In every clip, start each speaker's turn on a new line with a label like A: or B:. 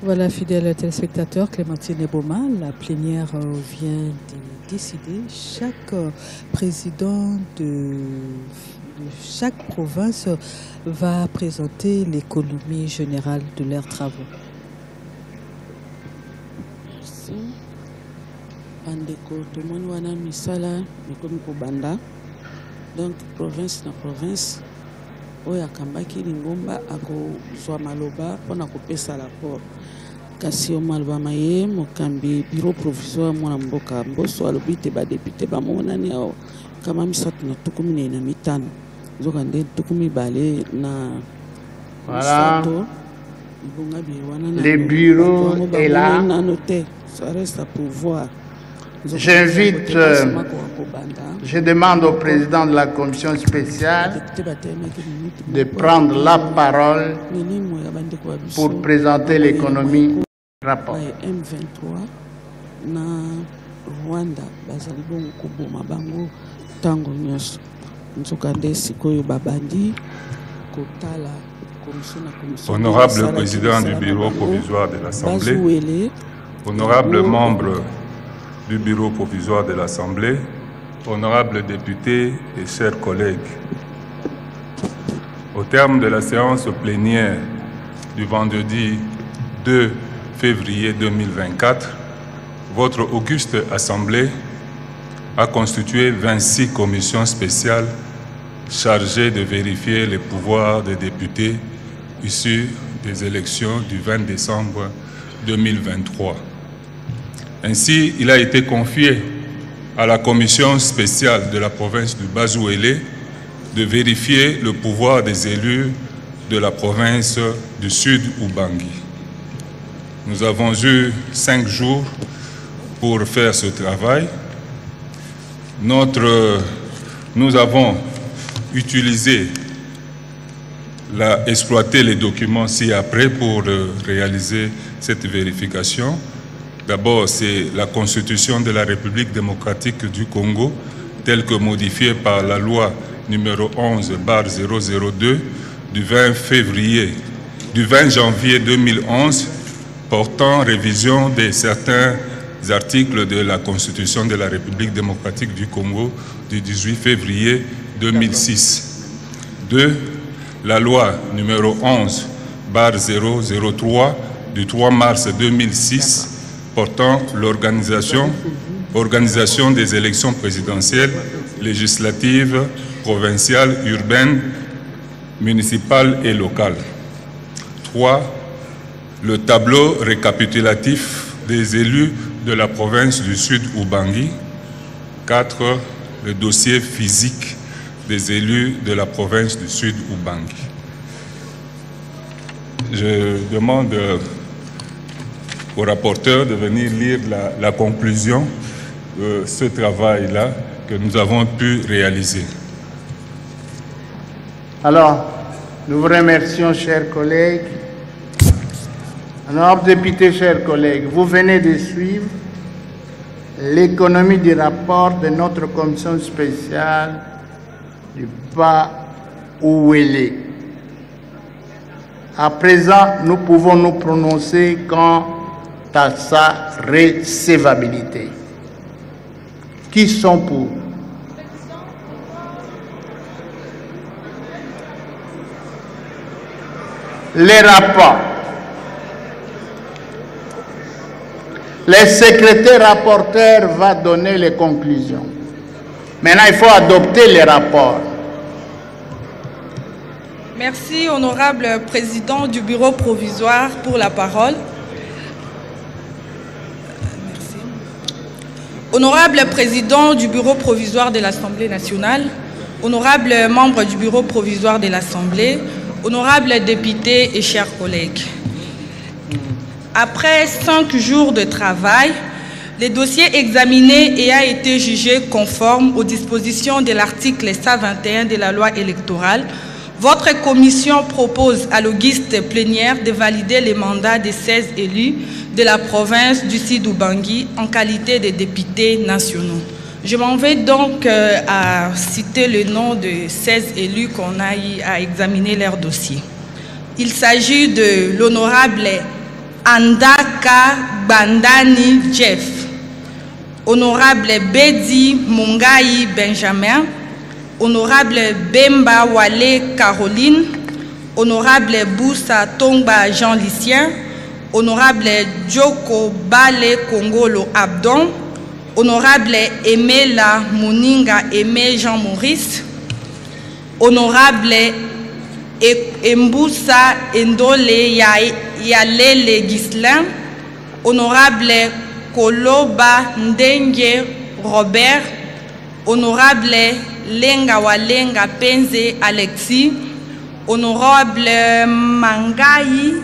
A: Voilà, fidèles téléspectateurs, Clémentine Eboma, la plénière vient de décider. Chaque président de chaque province va présenter l'économie générale de leurs travaux.
B: Merci. Bandeko, tout le monde a mis ça là, banda. Donc, province na province, oya kambaki lingomba ako zwa maloba pona kopesa rapport. Kasi o maloba maye mokambi bureau provisoire mwana mboka mboso alobi te ba député ba monani ao kama misatu na tukumi na mitano. Zoka nde tukumi bale na
C: voilà. Le bureau est là.
B: Ça reste à pouvoir.
C: J'invite, je demande au président de la commission spéciale de prendre la parole pour présenter l'économie rapport.
B: M23 na Rwanda bazali bongo koboma bango tango nyonso nzokande sikoyo babandi kotala.
D: Honorable président du bureau provisoire de l'Assemblée, honorable membre du bureau provisoire de l'Assemblée, honorables députés et chers collègues, au terme de la séance plénière du vendredi 2 février 2024, votre auguste Assemblée a constitué 26 commissions spéciales chargées de vérifier les pouvoirs des députés issus des élections du 20 décembre 2023. Ainsi, il a été confié à la commission spéciale de la province du Bas-Ouélé de vérifier le pouvoir des élus de la province du Sud Ubangi. Nous avons eu 5 jours pour faire ce travail. Nous avons utilisé exploiter les documents ci-après pour réaliser cette vérification. D'abord, c'est la Constitution de la République démocratique du Congo, telle que modifiée par la loi numéro 11/002 du 20 janvier 2011, portant révision de certains articles de la Constitution de la République démocratique du Congo du 18 février 2006. 2. La loi numéro 11/003 du 3 mars 2006 portant l'organisation des élections présidentielles, législatives, provinciales, urbaines, municipales et locales. 3. Le tableau récapitulatif des élus de la province du Sud Ubangi. 4. Le dossier physique des élus de la province du Sud Ubangi. Je demande au rapporteur de venir lire la conclusion de ce travail-là que nous avons pu réaliser.
C: Alors, nous vous remercions, chers collègues. Honorables députés, chers collègues, vous venez de suivre l'économie du rapport de notre commission spéciale du Bas-Ouélé. À présent, nous pouvons nous prononcer quant à sa recevabilité. Qui sont pour? Les rapports. Le secrétaire rapporteur va donner les conclusions. Maintenant, il faut adopter les rapports.
E: Merci, honorable président du bureau provisoire, pour la parole. Merci. Honorable président du bureau provisoire de l'Assemblée nationale, honorable membre du bureau provisoire de l'Assemblée, honorables députés et chers collègues. Après 5 jours de travail, le dossier examiné et a été jugé conforme aux dispositions de l'article 121 de la loi électorale. Votre commission propose à l'auguste plénière de valider les mandats des 16 élus de la province du Sud Ubangi en qualité de députés nationaux. Je m'en vais donc à citer le nom de 16 élus qu'on a eu à examiner leur dossier. Il s'agit de l'honorable Andaka Bandani Jeff, Honorable Bedi Mungai Benjamin, Honorable Bemba Wale Caroline, Honorable Boussa Tongba Jean-Lucien, Honorable Djoko Bale Kongolo Abdon, Honorable Emela Mouninga Aimé Jean-Maurice, Honorable Mboussa Endole Yalele Gislain, Honorable Koloba Ndenge Robert, Honorable Lenga Walenga Penze Alexis, Honorable Mangai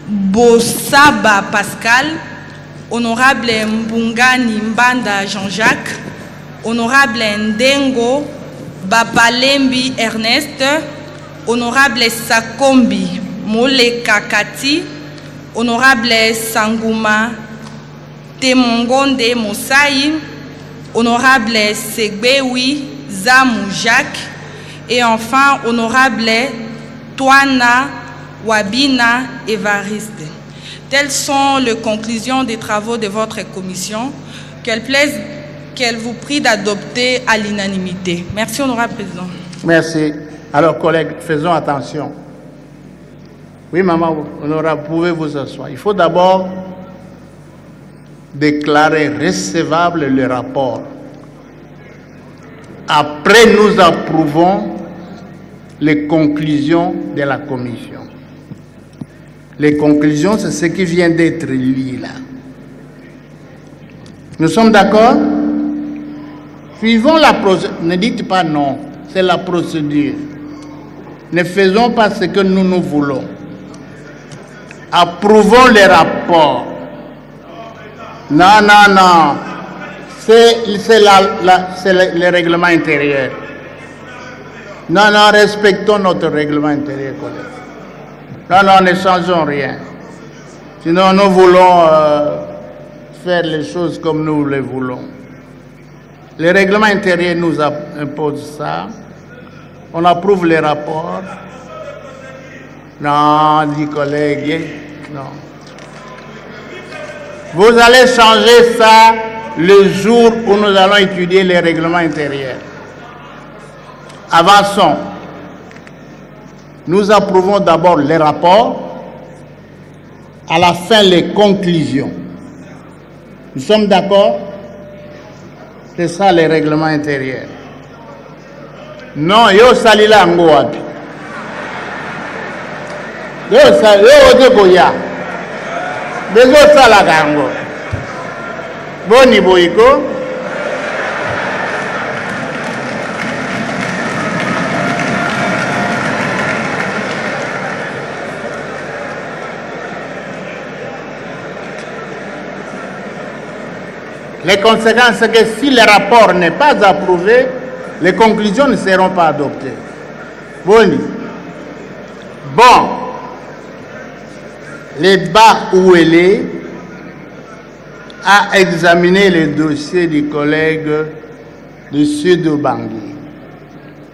E: Bosaba Pascal, Honorable Mbungani Mbanda Jean-Jacques, Honorable Ndengo Bapalembi Ernest, Honorable Sakombi Mole Kakati, Honorable Sanguma Temongonde Moussaï, Honorable Segbewi Zamou Jacques, et enfin Honorable Toana Wabina Evariste. Telles sont les conclusions des travaux de votre commission, qu'elle vous prie d'adopter à l'unanimité. Merci, Honorable Président.
C: Merci. Alors, collègues, faisons attention. Oui, maman, honorable, pouvez vous asseoir. Il faut d'abord déclarer recevable le rapport. Après, nous approuvons les conclusions de la commission. Les conclusions, c'est ce qui vient d'être lu là. Nous sommes d'accord? Suivons la procédure. Ne dites pas non, c'est la procédure. Ne faisons pas ce que nous voulons. Approuvons les rapports. Non, non, non. C'est le règlement intérieur. Non, non, respectons notre règlement intérieur, collègue. Non, non, ne changeons rien. Sinon, nous voulons faire les choses comme nous les voulons. Le règlement intérieur nous impose ça. On approuve les rapports. Non, dit collègue, non. Vous allez changer ça le jour où nous allons étudier les règlements intérieurs. Avançons. Nous approuvons d'abord les rapports, à la fin les conclusions. Nous sommes d'accord? C'est ça les règlements intérieurs. Non, yo salila ngoapi. Yo odekoya. Bezo sala kango. Boni boiko. Les conséquences, c'est que si le rapport n'est pas approuvé, les conclusions ne seront pas adoptées. Bon. Le bas où elle est a examiné le dossier du collègue de Sud Bangui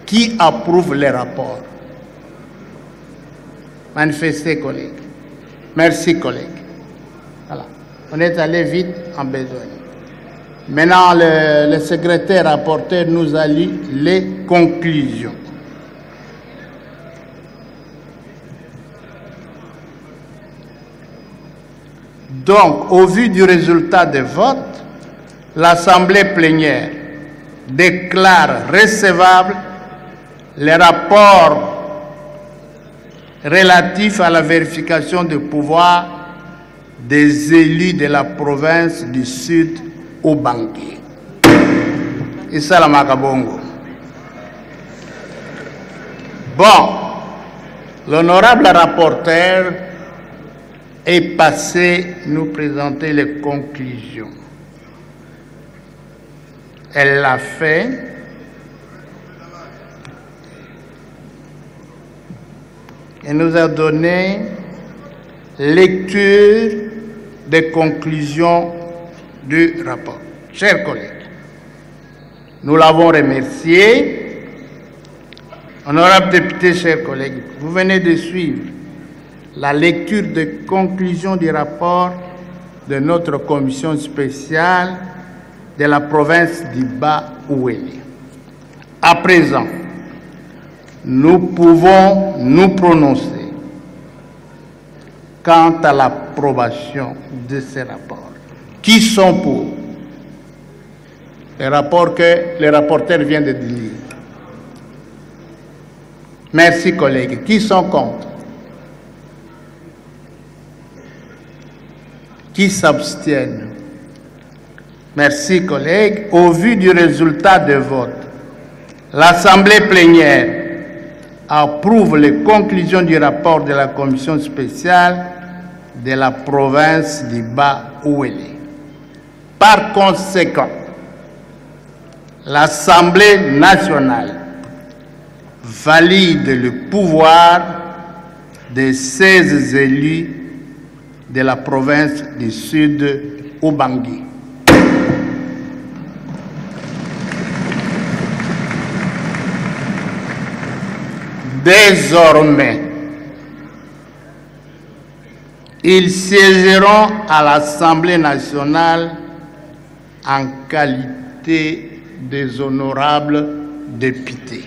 C: qui approuve les rapports. Manifestez, collègues. Merci, collègues. Voilà. On est allé vite en besogne. Maintenant, le secrétaire rapporteur nous a lu les conclusions. Donc, au vu du résultat des votes, l'Assemblée plénière déclare recevable les rapports relatifs à la vérification du pouvoir des élus de la province du Sud au Bangui. Issa la Makabongo. Bon, l'honorable rapporteur est passé nous présenter les conclusions. Elle l'a fait. Elle nous a donné lecture des conclusions du rapport. Chers collègues, nous l'avons remercié. Honorable député, chers collègues, vous venez de suivre la lecture des conclusions du rapport de notre commission spéciale de la province du Bas-Ouélé. À présent, nous pouvons nous prononcer quant à l'approbation de ces rapports. Qui sont pour? Les rapports que le rapporteur vient de lire. Merci, collègues. Qui sont contre? Qui s'abstiennent? Merci, collègues. Au vu du résultat de vote, l'Assemblée plénière approuve les conclusions du rapport de la commission spéciale de la province du Bas-Ouélé. Par conséquent, l'Assemblée nationale valide le pouvoir des 16 élus de la province du Sud Ubangi. Désormais, ils siégeront à l'Assemblée nationale en qualité des honorables députés.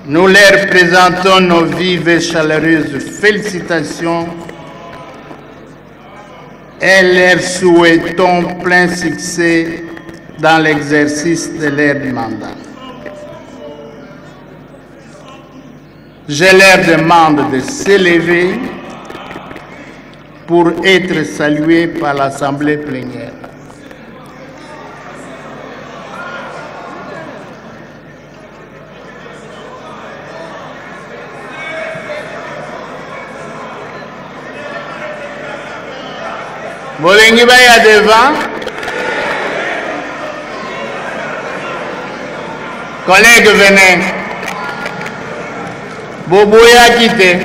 C: Nous leur présentons nos vives et chaleureuses félicitations et leur souhaitons plein succès dans l'exercice de leur mandat. Je leur demande de s'élever pour être salués par l'Assemblée plénière. Bolingi baya devant. Collègues, venez. Boboya quitté.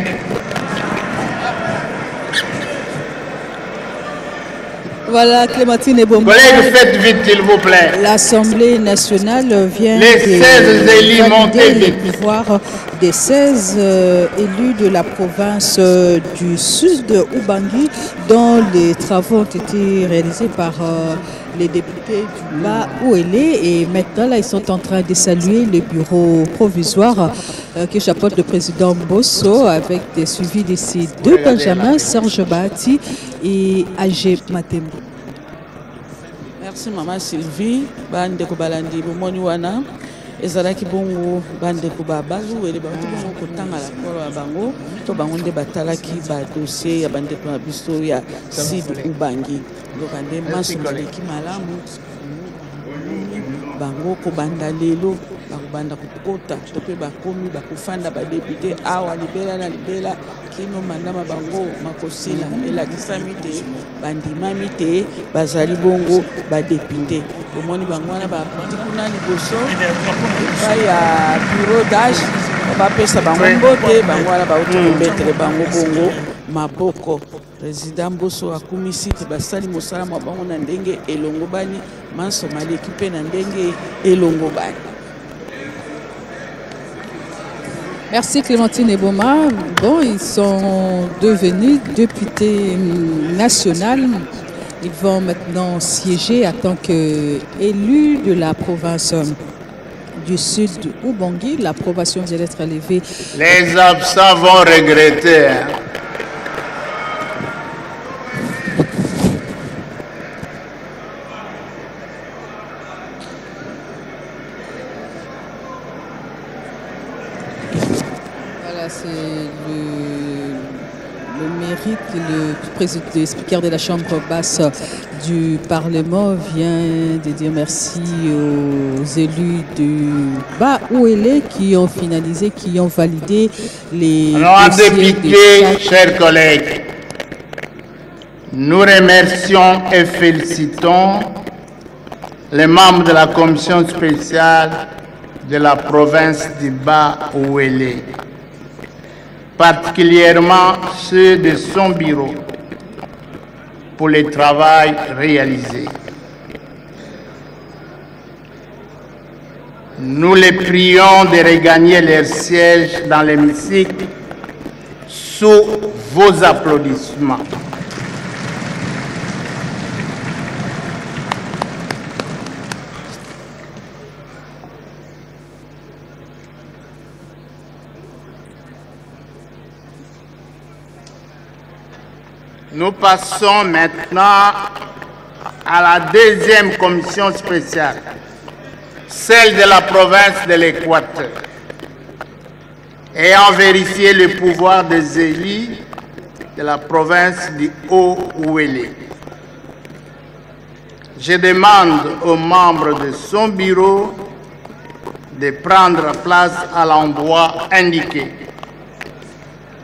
A: Voilà, Clémentine Eboma.
C: Collègues, faites vite, s'il vous plaît.
A: L'Assemblée nationale vient
C: Les 16 élus montés
A: les
C: vite.
A: pouvoirs des 16 élus de la province du Sud Ubangi, dont les travaux ont été réalisés par les députés du Bas-Ouélé. Et maintenant, là, ils sont en train de saluer le bureau provisoire qui chapeaute le président Bosso, avec des suivis de ces deux Benjamin, Serge Bahati et Agé Matembo.
B: Merci Maman Sylvie, bande ko balandi bomoni wana ezalaki bongo bande ko babazu ele bantu bongo kotanga la kolo bango to bango nde batalaki ba dossier ya bande ko biso ya Sud Ubangi lokande maso leki malamu bango ko banda lelo bakubanda kokota to pe bakomi bakufanda ba député awa libela na libela kino mandama bango makosila elakisami te bandimami te bazali bongo badepute omoni bango wana batikuna liboso epai ya bureau d'âge bapesa bango mbote bango wana bauti kobetere bango bongo maboko. Président Bosso akumisi te basali mosala mwa bango na ndenge elongo bani manso maleki mpe na ndenge elongo bani.
A: Merci Clémentine Eboma. Bon, ils sont devenus députés nationaux. Ils vont maintenant siéger en tant qu'élus de la province du Sud Ubangi. L'approbation vient d'être élevée.
C: Les absents vont regretter.
A: C'est le mérite que le speaker de la Chambre basse du Parlement vient de dire merci aux élus du Bas-Ouélé qui ont finalisé, qui ont validé les
C: députés. Chers collègues, nous remercions et félicitons les membres de la commission spéciale de la province du Bas-Ouélé, particulièrement ceux de son bureau, pour le travail réalisé. Nous les prions de regagner leur siège dans l'hémicycle sous vos applaudissements. Nous passons maintenant à la deuxième commission spéciale, celle de la province de l'Équateur. Ayant vérifié le pouvoir des élus de la province du Haut-Ouélé, je demande aux membres de son bureau de prendre place à l'endroit indiqué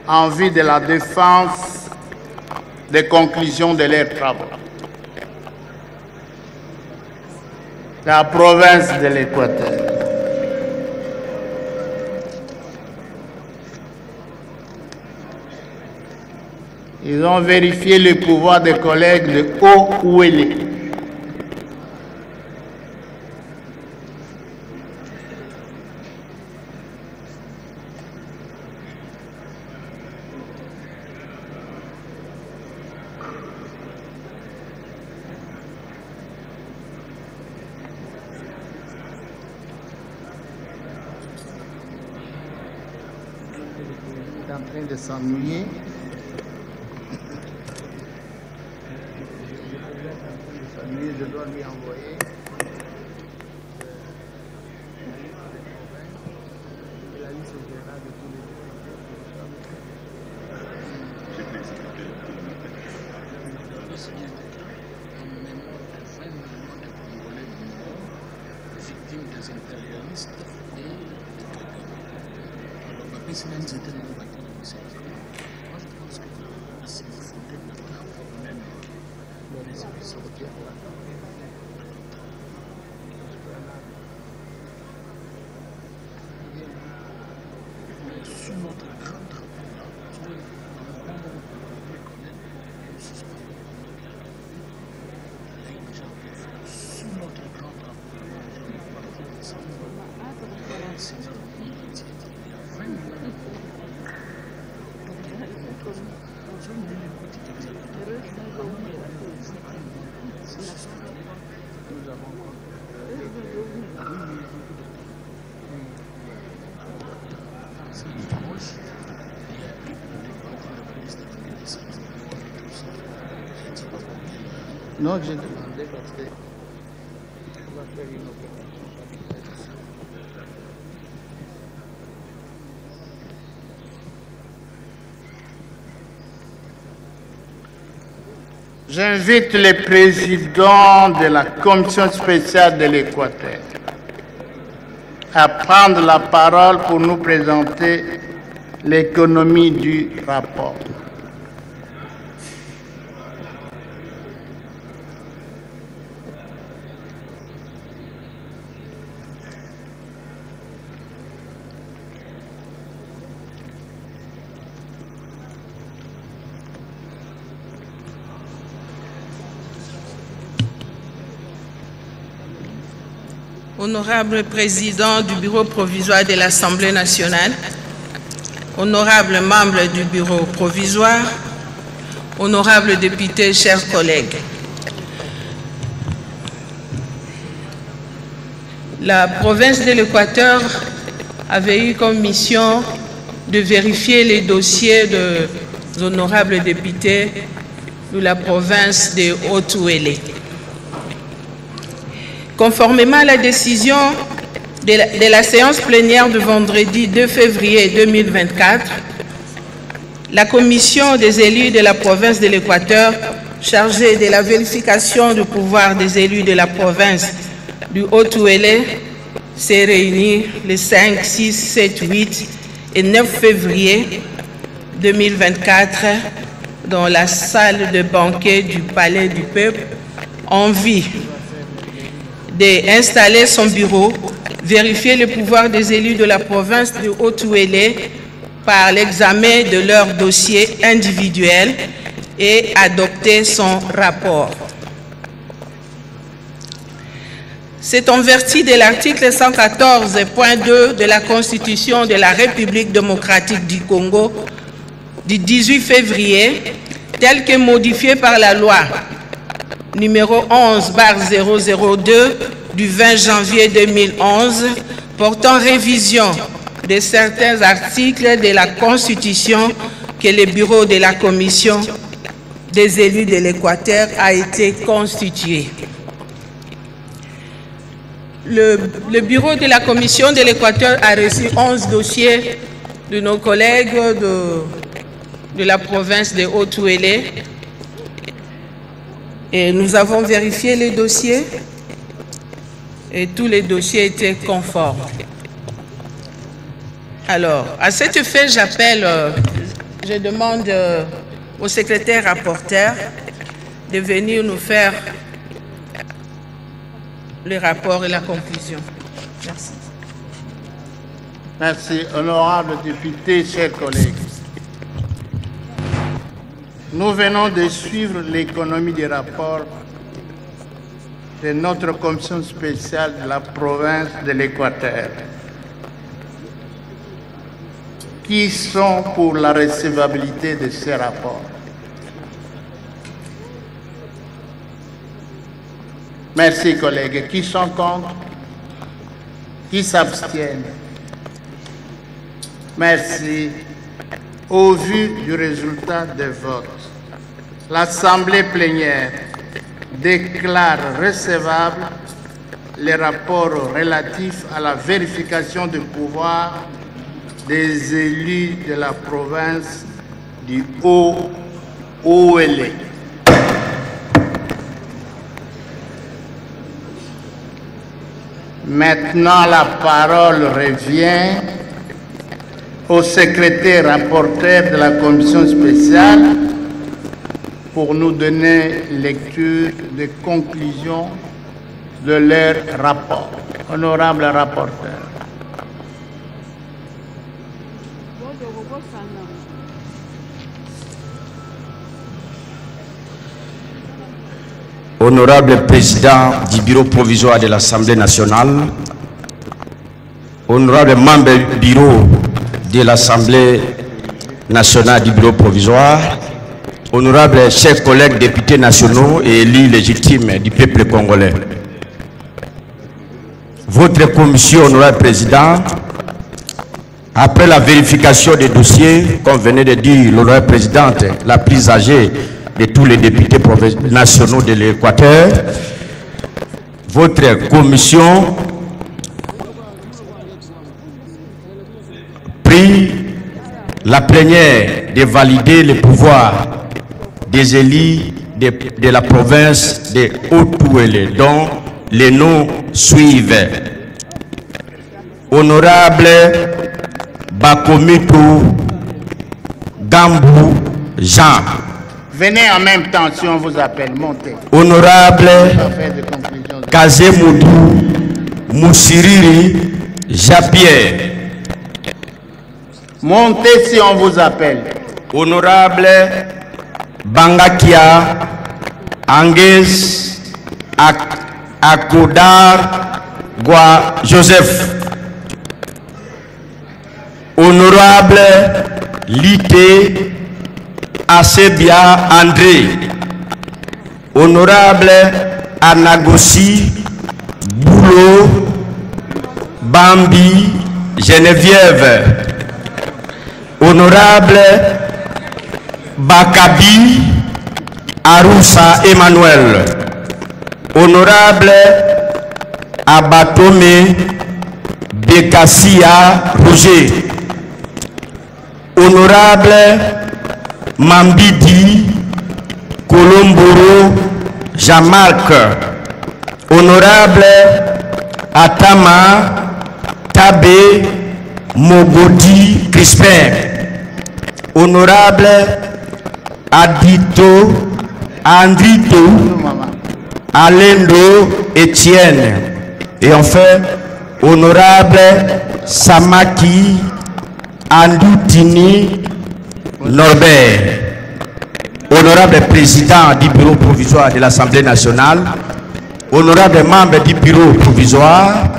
C: en vue de la défense des conclusions de leurs travaux. La province de l'Équateur. Ils ont vérifié le pouvoir des collègues de Haut-Ouélé. En train de s'ennuyer. Je dois lui envoyer la liste générale de tous les victimes des impérialistes et moi, je pense que si vous fondez notre même le réseau sortir de la sur notre grand drapeau, sous notre grand drapeau, non, j'ai demandé parce que on va faire une opération. J'invite le président de la commission spéciale de l'Équateur à prendre la parole pour nous présenter l'économie du rapport.
E: Honorable Président du Bureau provisoire de l'Assemblée nationale, honorables membres du Bureau provisoire, honorables députés, chers collègues. La province de l'Équateur avait eu comme mission de vérifier les dossiers des honorables députés de la province de Haut-Ouélé. Conformément à la décision de la séance plénière de vendredi 2 février 2024, la commission des élus de la province de l'Équateur chargée de la vérification du pouvoir des élus de la province du Haut-Ouélé s'est réunie les 5, 6, 7, 8 et 9 février 2024 dans la salle de banquet du Palais du Peuple en vue d'installer son bureau, vérifier le pouvoir des élus de la province de Haut-Ouélé par l'examen de leurs dossiers individuels et adopter son rapport.
F: C'est en vertu de l'article 114.2 de la Constitution de la République démocratique du Congo du 18 février, tel que modifié par la loi numéro 11/002 du 20 janvier 2011 portant révision de certains articles de la Constitution que le bureau de la Commission des élus de l'Équateur a été constitué. Le bureau de la Commission de l'Équateur a reçu 11 dossiers de nos collègues de la province de Haut-Ouélé. Et nous avons vérifié les dossiers et tous les dossiers étaient conformes. Alors, à cet effet, je demande au secrétaire rapporteur de venir nous faire le rapport et la conclusion. Merci.
C: Merci, honorable député, chers collègues. Nous venons de suivre l'économie des rapports de notre commission spéciale de la province de l'Équateur, qui sont pour la recevabilité de ces rapports. Merci, collègues. Qui sont contre? Qui s'abstiennent? Merci. Au vu du résultat des votes, l'Assemblée plénière déclare recevable les rapports relatifs à la vérification du pouvoir des élus de la province du Haut-Ouélé. Maintenant, la parole revient au secrétaire rapporteur de la commission spéciale pour nous donner lecture des conclusions de leur rapport. Honorable rapporteur.
G: Honorable président du bureau provisoire de l'Assemblée nationale, honorable membre du bureau de l'Assemblée nationale du bureau provisoire, honorables chers collègues députés nationaux et élus légitimes du peuple congolais. Votre commission, honorable président, après la vérification des dossiers, comme venait de dire l'honorable présidente, la plus âgée de tous les députés nationaux de l'Équateur, votre commission prit la plénière de valider le pouvoir des élus de la province de Haut-Ouélé, dont les noms suivent. Honorable Bakomitou Gambou Jean.
C: Venez en même temps si on vous appelle, montez.
G: Honorable Kazemoudou Moussiriri Jean-Pierre.
C: Montez si on vous appelle.
G: Honorable Bangakia Anges Akodar Gwa Joseph. Honorable Lité Asebia André. Honorable Anagossi Boulot Bambi Geneviève. Honorable Bakabi Aroussa Emmanuel. Honorable Abatome Bekassia Roger. Honorable Mambidi Kolomboro Jean-Marc. Honorable Atama Tabé Mogodi Crispin. Honorable Adito Andrito Alendo Etienne. Et enfin, honorable Samaki Andoutini Norbert. Honorable président du bureau provisoire de l'Assemblée nationale, honorables membres du bureau provisoire,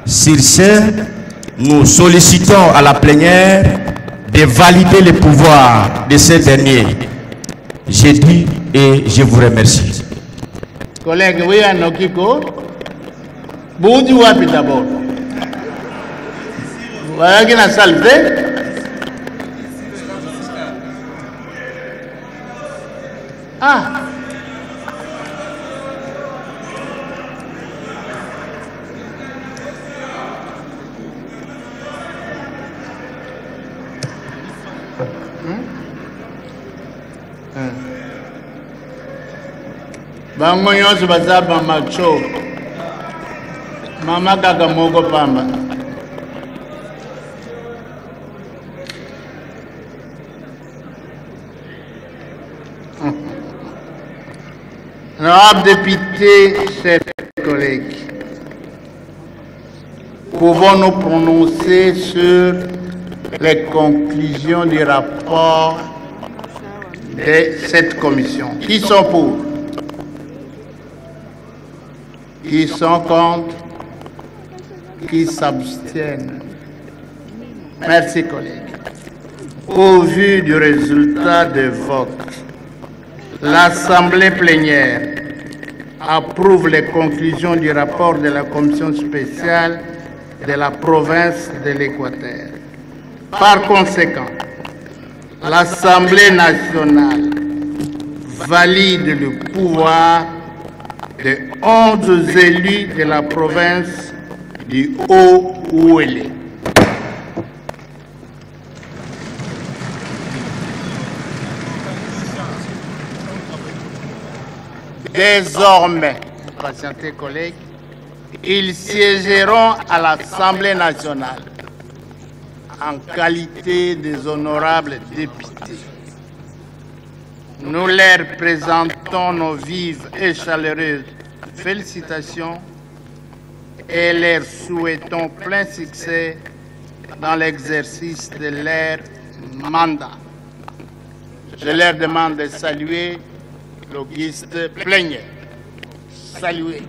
G: sur ce, nous sollicitons à la plénière de valider les pouvoirs de ces derniers. J'ai dit et je vous remercie.
C: Collègue, oui, à Nokiko. Boudi wapi d'abord. Voilà qui n'a salvé. Ah. Bango nyonso baza bamacho mama kaka moko pamba honorables députés, chers collègues, pouvons-nous prononcer sur les conclusions du rapport de cette commission? Qui sont pour? Qui sont contre? Qui s'abstiennent? Merci, collègues. Au vu du résultat des votes, l'Assemblée plénière approuve les conclusions du rapport de la commission spéciale de la province de l'Équateur. Par conséquent, l'Assemblée nationale valide le pouvoir de 11 élus de la province du Haut-Ouélé. Désormais, patientez collègues, ils siégeront à l'Assemblée nationale en qualité des honorables députés. Nous leur présentons nos vives et chaleureuses félicitations et leur souhaitons plein succès dans l'exercice de leur mandat. Je leur demande de saluer l'Auguste plénière. Saluez.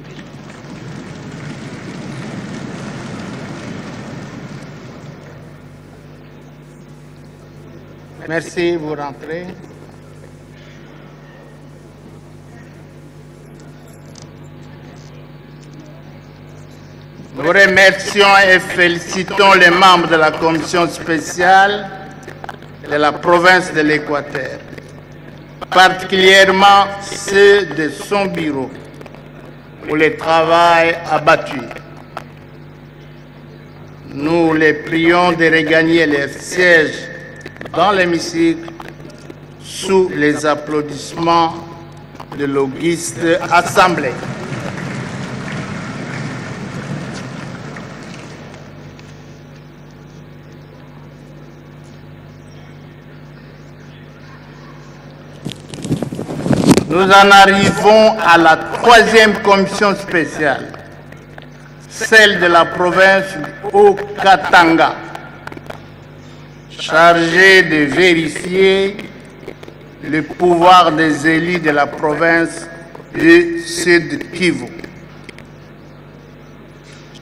C: Merci, vous rentrez. Nous remercions et félicitons les membres de la commission spéciale de la province de l'Équateur, particulièrement ceux de son bureau, pour le travail abattu. Nous les prions de regagner leur siège dans l'hémicycle sous les applaudissements de l'auguste Assemblée. Nous en arrivons à la troisième commission spéciale, celle de la province du Haut-Katanga, chargée de vérifier le pouvoir des élus de la province du Sud Kivu.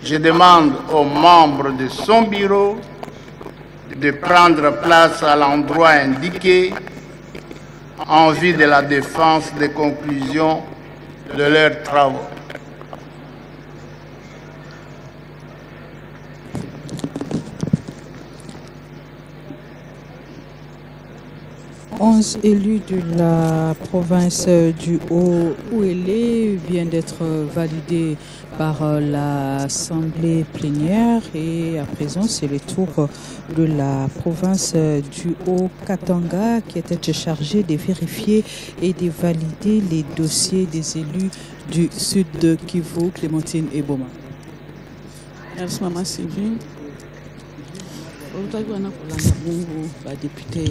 C: Je demande aux membres de son bureau de prendre place à l'endroit indiqué en vue de la défense des conclusions de leurs travaux.
A: Onze élus de la province du Haut-Ouélé viennent d'être validés par l'Assemblée plénière et à présent c'est le tour de la province du Haut-Katanga qui était chargée de vérifier et de valider les dossiers des élus du sud de Kivu, Clémentine Eboma.
B: Merci Maman Sylvie. Député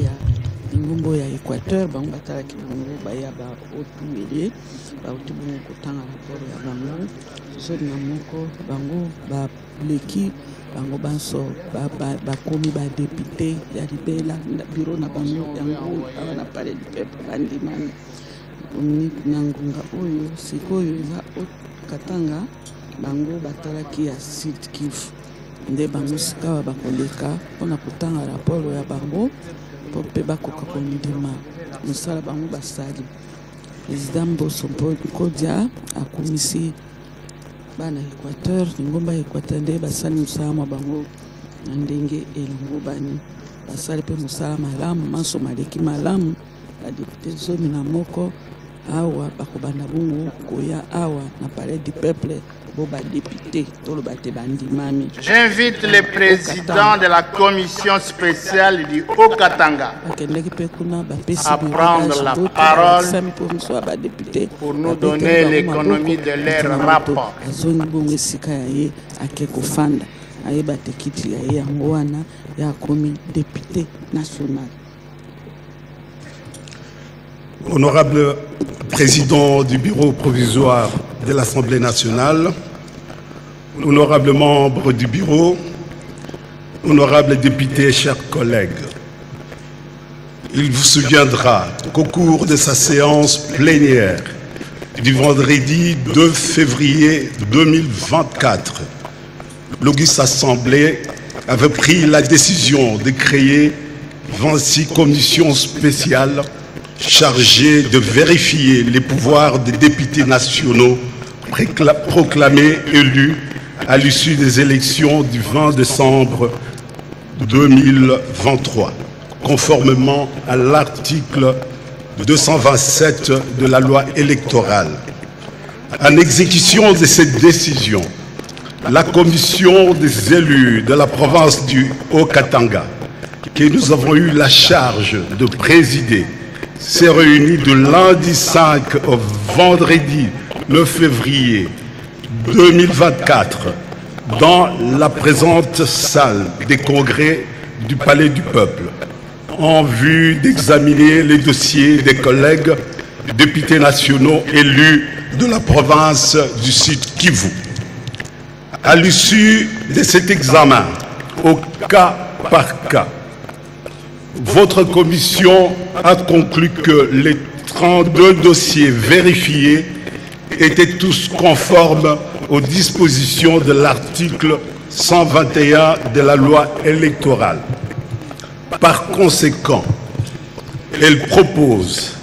B: Ngumbo ya Équateur bango batalaki bango baya ba Haut-Ouélé ba utibungu kotanga rapport ya bango sodi na moko bango ba leki bango banso ba komi ba député ya libela bureau na bango yango na palais du peuple bandimani Dominique Nangunga oyo sikoyo eza Katanga bango batalaki ya Sud Kivu nde bango sikawa bakoleka mpona kotanga raporo ya bango mpo mpe bakoka kondima mosala bango basali. Président Mbosso Kodia akumisi bana Équateur ngomba Équateur nde basali mosala mwa bango na ndenge elongo bani basali mpe mosala malamu maso maleki malamu badepute 11 awa bakobanda bongo koya awa na palais du peuple bo badepute toloba te bandimami.
C: J'invite le président de la commission spéciale du Haut-Katanga à prendre la parole pour nous donner l'économie de leur rapport.
H: Honorable président du bureau provisoire de l'Assemblée nationale, honorables membres du bureau, honorables députés, chers collègues, il vous souviendra qu'au cours de sa séance plénière du vendredi 2 février 2024, l'auguste Assemblée avait pris la décision de créer 26 commissions spéciales chargées de vérifier les pouvoirs des députés nationaux proclamés élus à l'issue des élections du 20 décembre 2023, conformément à l'article 227 de la loi électorale. En exécution de cette décision, la commission des élus de la province du Haut-Katanga, que nous avons eu la charge de présider, s'est réunie de lundi 5 au vendredi 9 février 2024 dans la présente salle des congrès du Palais du Peuple en vue d'examiner les dossiers des collègues députés nationaux élus de la province du Sud Kivu. À l'issue de cet examen, au cas par cas, votre commission a conclu que les 32 dossiers vérifiés étaient tous conformes aux dispositions de l'article 121 de la loi électorale. Par conséquent, elle propose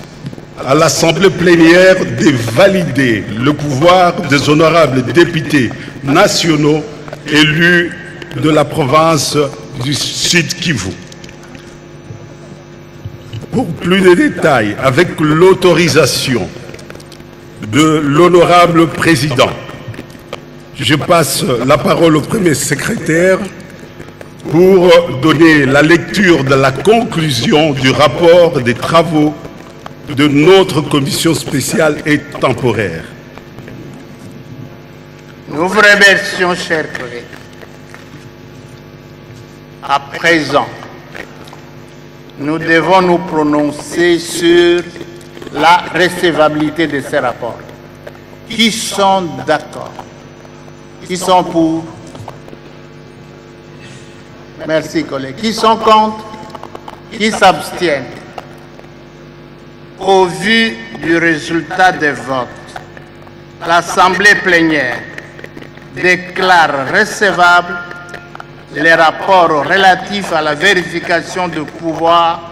H: à l'Assemblée plénière de valider le pouvoir des honorables députés nationaux élus de la province du Sud Kivu. Pour plus de détails, avec l'autorisation de l'honorable président, je passe la parole au premier secrétaire pour donner la lecture de la conclusion du rapport des travaux de notre commission spéciale et temporaire.
C: Nous vous remercions, chers collègues. À présent, nous devons nous prononcer sur la recevabilité de ces rapports. Qui sont d'accord? Qui sont pour? Merci, collègues. Qui sont contre? Qui s'abstiennent? Au vu du résultat des votes, l'Assemblée plénière déclare recevables les rapports relatifs à la vérification de pouvoir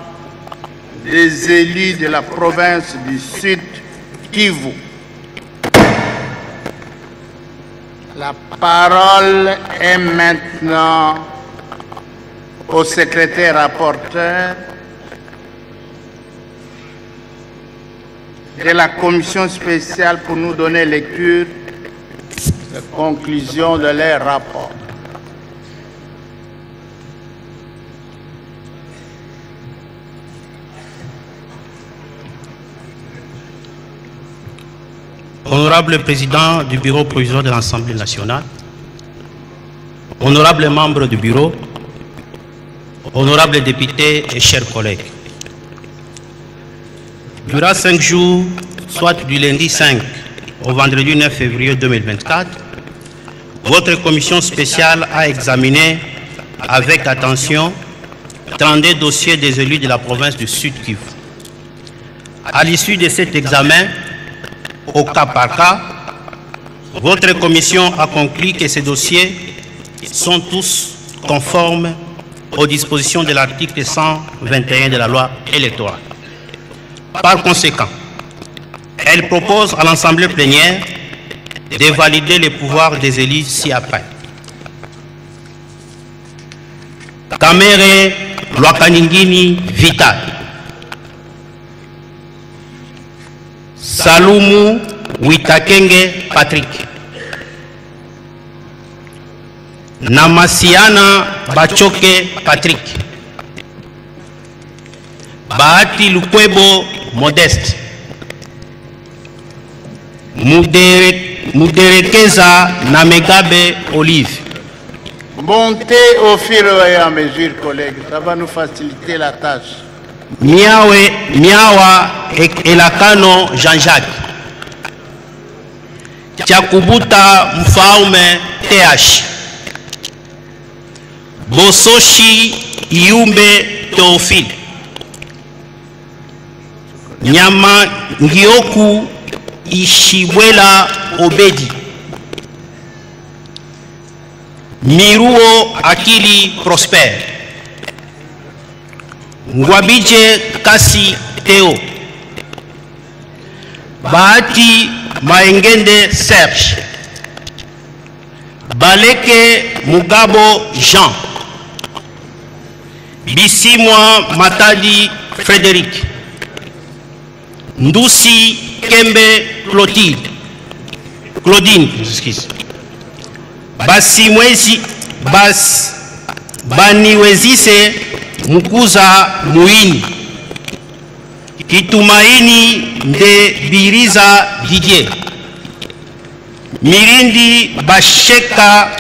C: des élus de la province du Sud Kivu. La parole est maintenant au secrétaire rapporteur de la commission spéciale pour nous donner lecture des conclusions de leur rapport.
I: Honorable président du bureau provisoire de l'Assemblée nationale, honorables membres du bureau, honorables députés et chers collègues, durant 5 jours, soit du lundi 5 au vendredi 9 février 2024, votre commission spéciale a examiné avec attention 32 dossiers des élus de la province du Sud Kivu. À l'issue de cet examen, au cas par cas, votre commission a conclu que ces dossiers sont tous conformes aux dispositions de l'article 121 de la loi électorale. Par conséquent, elle propose à l'Assemblée plénière de valider les pouvoirs des élus ci-après. Kamere Lwakaningini Vital, Salumu Witakenge Patrick, Namasiana Bachoke Patrick, Bahati Lukwebo Modeste, Muderekeza Namegabe Olive.
C: Montez au fur et à mesure, collègues. Ça va nous faciliter la tâche.
I: Miawa Elakano Jean-Jacques. Chakubuta Mfaume TH. Bososhi Iumbe Théophile. Nyama Ngioku Ishibwela Obedi. Miruo Akili Prosper. Ngwabije Kasi Theo. Bahati Maengende Serge. Baleke Mugabo Jean. Bisimwa Matadi Frédéric. Ndusi Kembe Claudine, excuse. Baniwezise Mukuza Muini. Kitumaini Nde Biriza Didier. Mirindi Basheka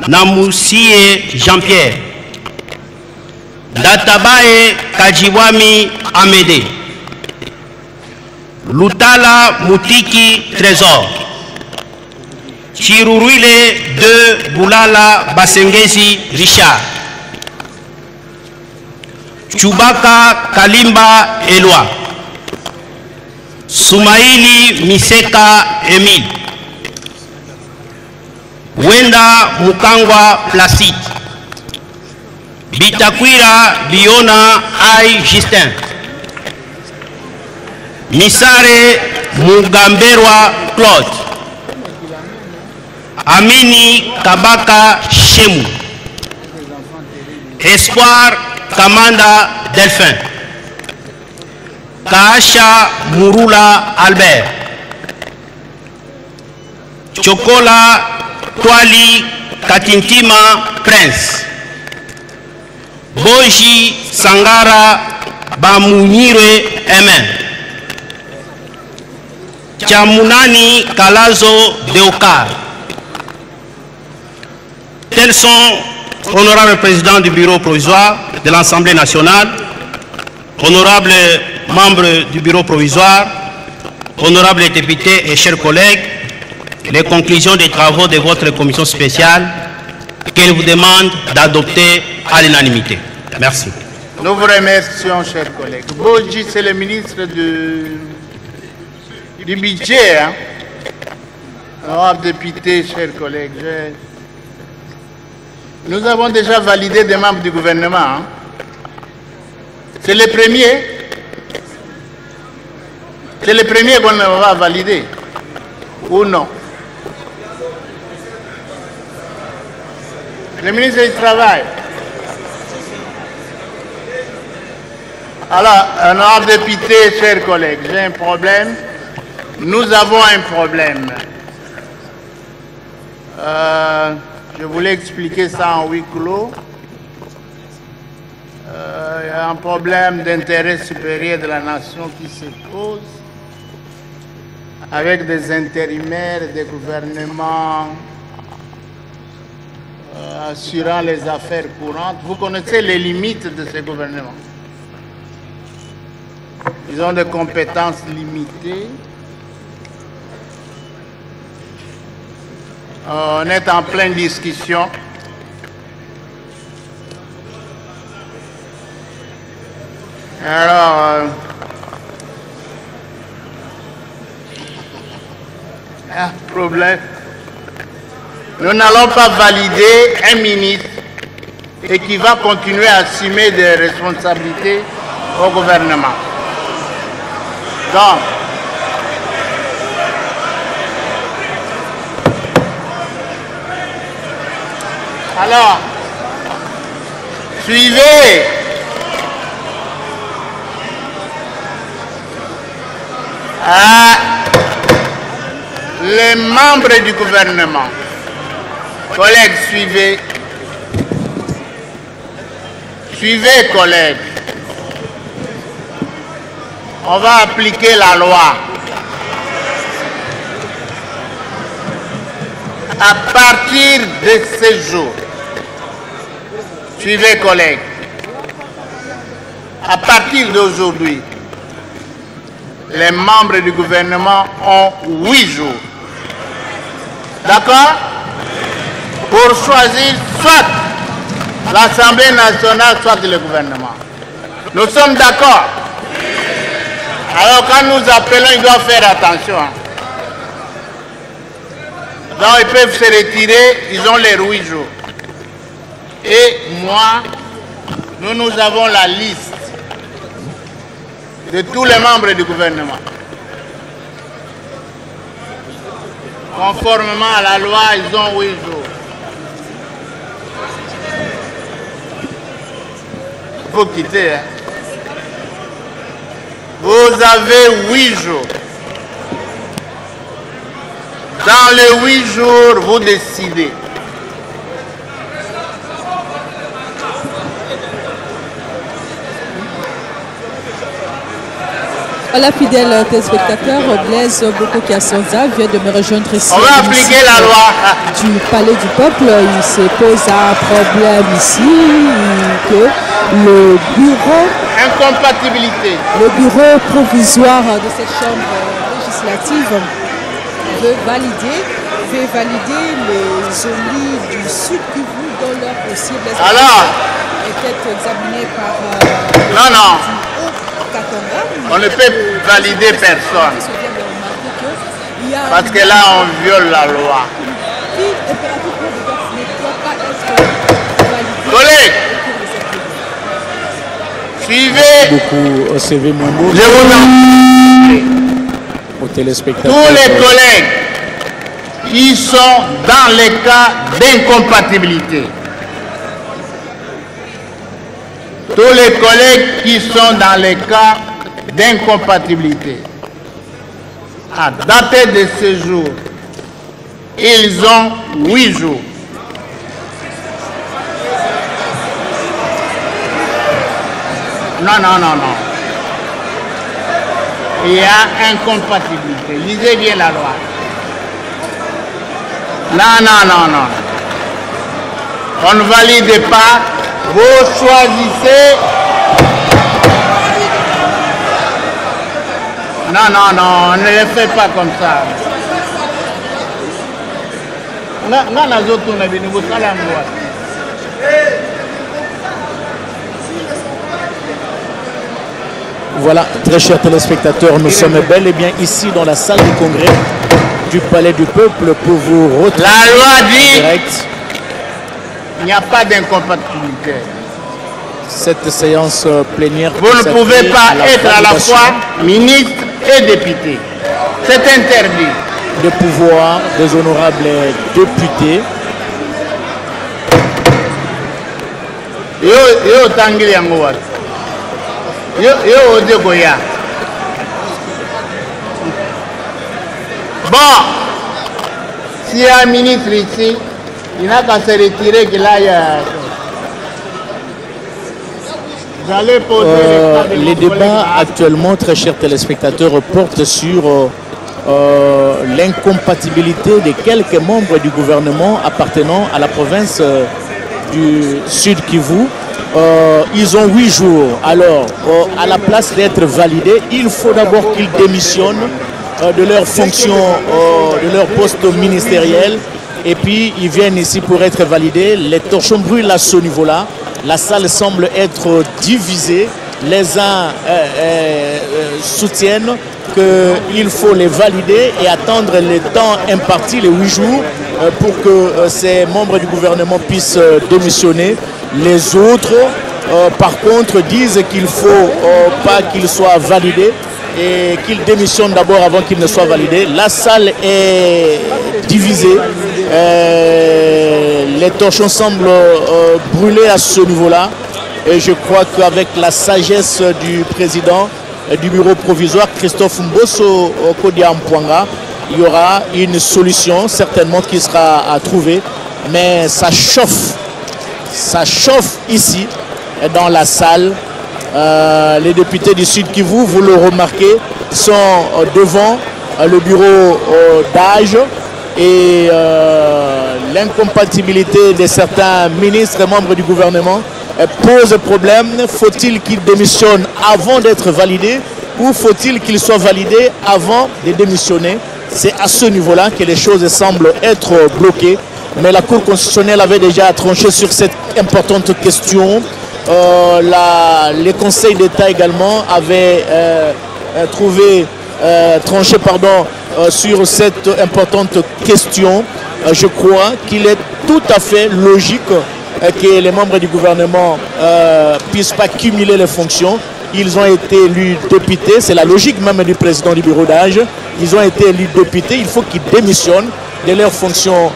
I: Namusie Jean-Pierre. Databae Kajiwami Amédée. Lutala Mutiki Trésor. Chiruruile de Boulala Basengezi Richard. Chubaka Kalimba Eloi. Sumaili Miseka Emile. Wenda Mukangwa Placide. Bitakwira Biona Ai Justin. Misare Mugamberwa Claude. Amini Kabaka Shemu. Espoir Kamanda Delphin. Kaasha Murula Albert. Chokola Twali Katintima Prince. Boji Sangara Bamunyire Emen. Chamunani Kalazo Deokar. Tels sont, honorables présidents du bureau provisoire de l'Assemblée nationale, honorables membres du bureau provisoire, honorables députés et chers collègues, les conclusions des travaux de votre commission spéciale qu'elle vous demande d'adopter à l'unanimité. Merci.
C: Nous vous remercions, chers collègues. Boji, c'est le ministre du budget. Hein? Honorable député, chers collègues, nous avons déjà validé des membres du gouvernement. Hein? C'est le premier. C'est le premier qu'on va valider. Ou non? Le ministre du Travail. Alors, honorable député, chers collègues, j'ai un problème. Nous avons un problème. Je voulais expliquer ça en huis clos. Il y a un problème d'intérêt supérieur de la nation qui se pose avec des intérimaires et des gouvernements assurant les affaires courantes. Vous connaissez les limites de ces gouvernements. Ils ont des compétences limitées. On est en pleine discussion. Alors, Un problème. Nous n'allons pas valider un ministre et qui va continuer à assumer des responsabilités au gouvernement. Donc, alors, suivez. Les membres du gouvernement. Collègues, suivez. Suivez, collègues. On va appliquer la loi. À partir de ce jour, suivez, collègues. À partir d'aujourd'hui, les membres du gouvernement ont 8 jours. D'accord? Pour choisir soit l'Assemblée nationale, soit le gouvernement. Nous sommes d'accord. Alors quand nous appelons, ils doivent faire attention. Donc ils peuvent se retirer, ils ont les 8 jours. Et moi, nous avons la liste de tous les membres du gouvernement. Conformément à la loi, ils ont 8 jours. Il faut quitter. Hein. Vous avez 8 jours. Dans les 8 jours, vous décidez.
A: Voilà, fidèles téléspectateurs, Blaise Boko-Kiasonza vient de me rejoindre ici.
C: On va appliquer la loi.
A: Du Palais du Peuple. Il se pose un problème ici que le bureau...
C: Incompatibilité.
A: Le bureau provisoire de cette chambre législative veut valider les ONI du Sud Kivu dans leur dossier.
C: Alors
A: était examiné par...
C: non. On ne peut valider personne. Parce que là, on viole la loi. Collègues, suivez.
J: Beaucoup au CV Mwembo.
C: Je vous en
J: aux téléspectateurs.
C: tous les collègues qui sont dans les cas d'incompatibilité. Tous les collègues qui sont dans les cas d'incompatibilité, à dater de ce jour, ils ont 8 jours. Non. Il y a incompatibilité. Lisez bien la loi. Non. On ne valide pas. Vous choisissez. Non, ne le faites pas comme ça.
J: Voilà, très chers téléspectateurs, nous sommes bel et bien ici dans la salle du congrès du Palais du Peuple pour vous retrouver.
C: La loi dit
J: direct.
C: Il n'y a pas d'incompatibilité.
J: Cette séance plénière.
C: Vous ne pouvez pas être à la fois ministre et député. C'est interdit.
J: De pouvoir des honorables députés.
C: Yo tangili yango wat. Yo ode goya. Bon, s'il y a un ministre ici, il n'a qu'à se retirer qu'il aille.
J: Les débats actuellement, très chers téléspectateurs, portent sur l'incompatibilité de quelques membres du gouvernement appartenant à la province du Sud Kivu. Ils ont 8 jours. Alors, à la place d'être validés, il faut d'abord qu'ils démissionnent de leurs fonctions, de leur poste ministériel. Et puis, ils viennent ici pour être validés. Les torchons brûlent à ce niveau-là. La salle semble être divisée. Les uns soutiennent qu'il faut les valider et attendre le temps imparti, les 8 jours, pour que ces membres du gouvernement puissent démissionner. Les autres, par contre, disent qu'il ne faut pas qu'ils soient validés et qu'ils démissionnent d'abord avant qu'ils ne soient validés. La salle est divisée. Les torchons semblent brûler à ce niveau-là. Et je crois qu'avec la sagesse du président du bureau provisoire, Christophe Mbosso Kodia-Mpouanga, il y aura une solution certainement qui sera à trouver. Mais ça chauffe ici dans la salle. Les députés du Sud Kivu, vous le remarquez, sont devant le bureau d'âge et l'incompatibilité de certains ministres et membres du gouvernement pose problème. Faut-il qu'ils démissionnent avant d'être validés ou faut-il qu'ils soient validés avant de démissionner? C'est à ce niveau-là que les choses semblent être bloquées. Mais la Cour constitutionnelle avait déjà tranché sur cette importante question. Les conseils d'État également avaient tranché sur cette importante question. Je crois qu'il est tout à fait logique que les membres du gouvernement ne puissent pas cumuler les fonctions. Ils ont été élus députés, c'est la logique même du président du bureau d'âge. Ils ont été élus députés, il faut qu'ils démissionnent de leurs fonctions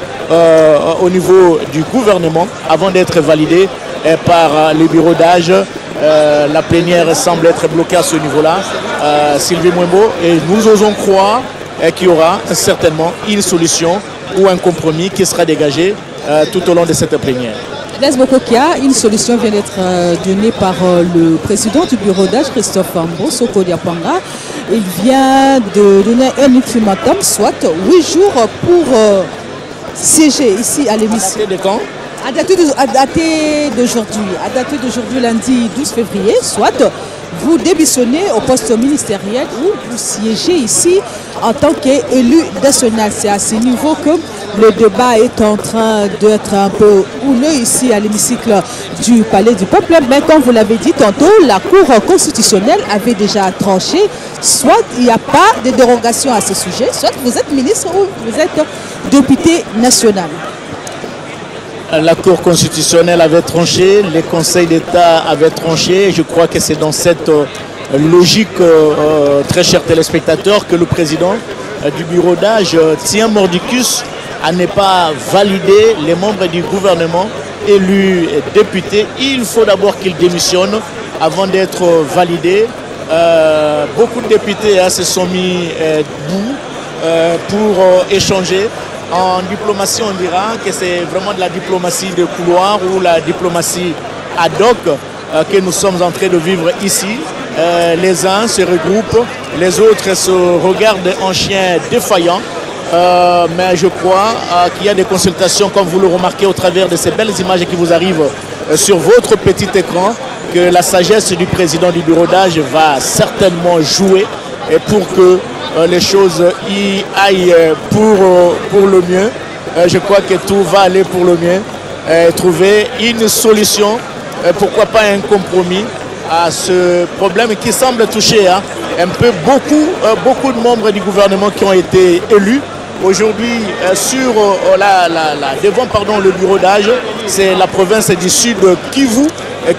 J: au niveau du gouvernement avant d'être validés par le bureau d'âge. La plénière semble être bloquée à ce niveau-là. Sylvie Mwembo, et nous osons croire qu'il y aura certainement une solution ou un compromis qui sera dégagé tout au long de cette plénière.
A: Blaise Bokokia, une solution vient d'être donnée par le président du bureau d'âge, Christophe Mbosso Kodia-Mpouanga. Il vient de donner un ultimatum, soit 8 jours pour siéger ici à l'hémicycle.
J: À dater de quand?
A: À dater d'aujourd'hui, lundi 12 février, soit vous démissionnez au poste ministériel ou vous siégez ici en tant qu'élu national. C'est à ce niveau que le débat est en train d'être un peu houleux ici à l'hémicycle du Palais du Peuple. Mais comme vous l'avez dit tantôt, la Cour constitutionnelle avait déjà tranché. Soit il n'y a pas de dérogation à ce sujet, soit vous êtes ministre ou vous êtes député national.
J: La Cour constitutionnelle avait tranché, les conseils d'État avaient tranché. Je crois que c'est dans cette logique, très chers téléspectateurs, que le président du bureau d'âge tient mordicus à ne pas valider les membres du gouvernement élus députés. Il faut d'abord qu'ils démissionnent avant d'être validés. Beaucoup de députés se sont mis debout pour échanger. En diplomatie, on dira que c'est vraiment de la diplomatie de couloir ou la diplomatie ad hoc que nous sommes en train de vivre ici. Les uns se regroupent, les autres se regardent en chien défaillant. Mais je crois qu'il y a des consultations, comme vous le remarquez au travers de ces belles images qui vous arrivent sur votre petit écran, que la sagesse du président du bureau d'âge va certainement jouer et pour que les choses y aillent pour le mieux. Je crois que tout va aller pour le mieux. Trouver une solution, pourquoi pas un compromis à ce problème qui semble toucher un peu beaucoup de membres du gouvernement qui ont été élus. Aujourd'hui, devant le bureau d'âge, c'est la province du Sud Kivu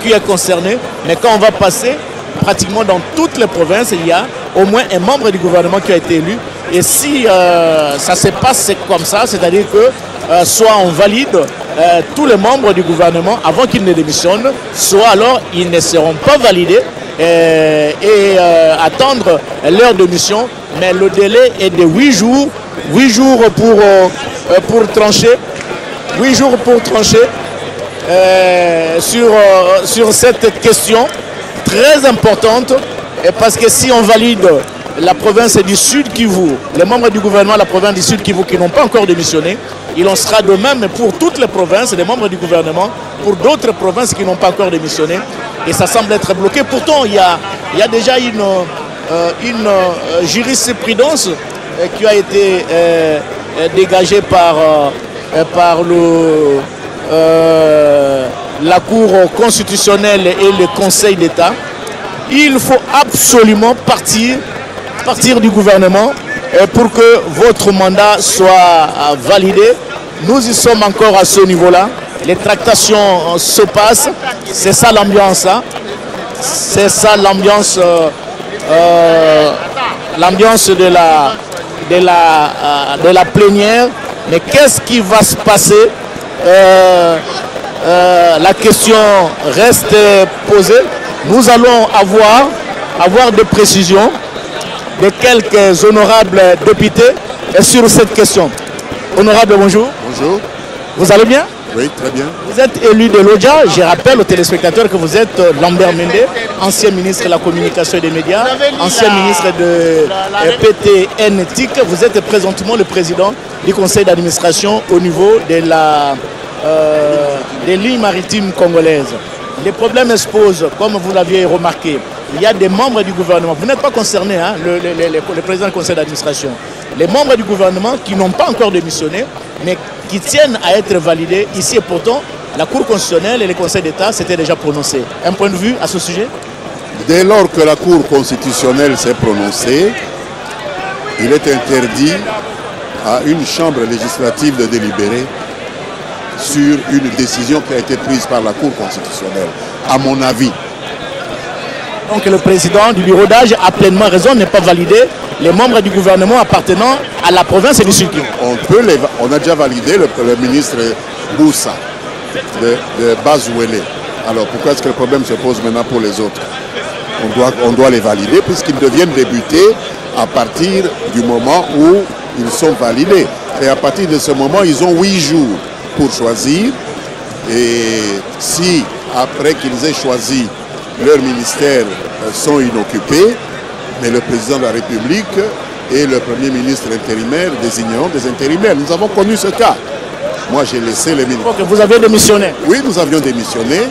J: qui est concernée. Mais quand on va passer, pratiquement dans toutes les provinces, il y a au moins un membre du gouvernement qui a été élu. Et si ça se passe comme ça, c'est-à-dire que soit on valide tous les membres du gouvernement avant qu'ils ne démissionnent, soit alors ils ne seront pas validés et attendre leur démission. Mais le délai est de 8 jours. 8 jours pour trancher. 8 jours pour trancher sur cette question très importante. Et parce que si on valide la province du Sud Kivu, les membres du gouvernement de la province du Sud Kivu qui n'ont pas encore démissionné, il en sera de même pour toutes les provinces, les membres du gouvernement, pour d'autres provinces qui n'ont pas encore démissionné. Et ça semble être bloqué. Pourtant, il y a déjà une jurisprudence qui a été dégagée par la Cour constitutionnelle et le Conseil d'État. Il faut absolument partir partir du gouvernement pour que votre mandat soit validé. Nous y sommes encore à ce niveau-là. Les tractations se passent. C'est ça l'ambiance. Hein? C'est ça l'ambiance de la plénière. Mais qu'est-ce qui va se passer? La question reste posée. Nous allons avoir des précisions de quelques honorables députés sur cette question. Honorable, bonjour.
K: Bonjour.
J: Vous allez bien?
K: Oui, très bien.
J: Vous êtes élu de l'ODJA. Je rappelle aux téléspectateurs que vous êtes Lambert Mende, ancien ministre de la communication et des médias, ancien ministre de PTN TIC. Vous êtes présentement le président du conseil d'administration au niveau de des lignes maritimes congolaises. Les problèmes se posent, comme vous l'aviez remarqué. Il y a des membres du gouvernement, vous n'êtes pas concerné, hein, le président du conseil d'administration. Les membres du gouvernement qui n'ont pas encore démissionné, mais qui tiennent à être validés ici. Et pourtant, la Cour constitutionnelle et le Conseil d'État s'étaient déjà prononcés. Un point de vue à ce sujet?
K: Dès lors que la Cour constitutionnelle s'est prononcée, il est interdit à une chambre législative de délibérer sur une décision qui a été prise par la Cour constitutionnelle, à mon avis.
J: Donc le président du bureau d'âge a pleinement raison de ne pas valider les membres du gouvernement appartenant à la province et du Sud.
K: On a déjà validé le ministre Boussa de Bazouélé. Alors pourquoi est-ce que le problème se pose maintenant pour les autres? On doit les valider puisqu'ils deviennent députés à partir du moment où ils sont validés. Et à partir de ce moment, ils ont 8 jours pour choisir. Et si, après qu'ils aient choisi, leurs ministères sont inoccupés, mais le président de la République et le Premier ministre intérimaire désigneront des intérimaires. Nous avons connu ce cas. Moi, j'ai laissé les ministres.
J: Vous avez démissionné?
K: Oui, nous avions démissionné.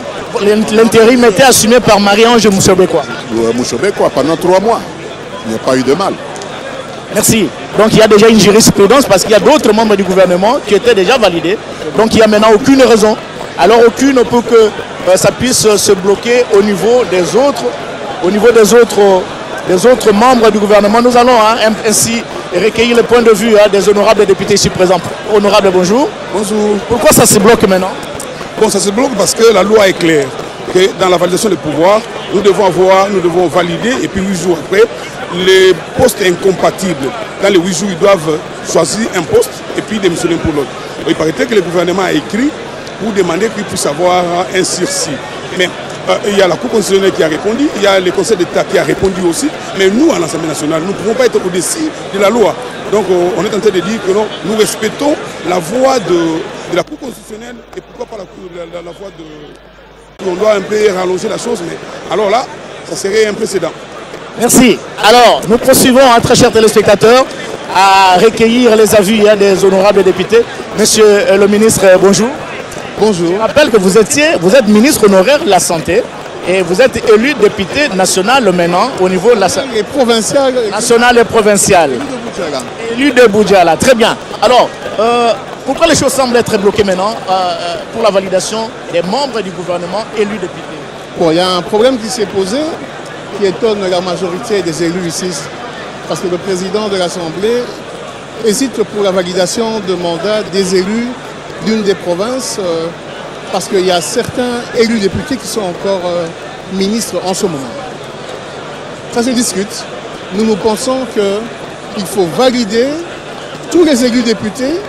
J: L'intérim était assumé par Marie-Ange Mouchobekwa.
K: Mouchobekwa, pendant 3 mois. Il n'y a pas eu de mal.
J: Merci. Donc il y a déjà une jurisprudence parce qu'il y a d'autres membres du gouvernement qui étaient déjà validés. Donc il n'y a maintenant aucune raison. Alors aucune pour que ça puisse se bloquer au niveau des autres membres du gouvernement. Nous allons ainsi recueillir le point de vue des honorables députés ici présents. Honorable, bonjour.
L: Bonjour.
J: Pourquoi ça se bloque maintenant?
L: Bon, ça se bloque parce que la loi est claire. Que dans la validation des pouvoirs, nous devons valider et puis 8 jours après, les postes incompatibles. Dans les 8 jours, ils doivent choisir un poste et puis démissionner pour l'autre. Il paraît que le gouvernement a écrit pour demander qu'il puisse avoir un sursis. Mais il y a la Cour constitutionnelle qui a répondu, il y a le Conseil d'État qui a répondu aussi, mais nous, à l'Assemblée nationale, nous ne pouvons pas être au-dessus de la loi. Donc on est en train de dire que non, nous respectons la voix de la Cour constitutionnelle et pourquoi pas la voix de... On doit un peu rallonger la chose, mais alors là, ça serait un précédent.
J: Merci. Alors, nous poursuivons, très chers téléspectateurs, à recueillir les avis des honorables députés. Monsieur le ministre, bonjour.
L: Bonjour.
J: Je rappelle que vous êtes ministre honoraire de la Santé et vous êtes élu député national maintenant au niveau de la santé.
L: Et provincial.
J: National et provincial. Élu de Boudjala. Très bien. Alors, pourquoi les choses semblent être bloquées maintenant pour la validation des membres du gouvernement élus députés?
L: Bon, il y a un problème qui s'est posé qui étonne la majorité des élus ici. Parce que le président de l'Assemblée hésite pour la validation de mandat des élus d'une des provinces parce qu'il y a certains élus députés qui sont encore ministres en ce moment. Ça se discute. Nous pensons qu'il faut valider tous les élus députés,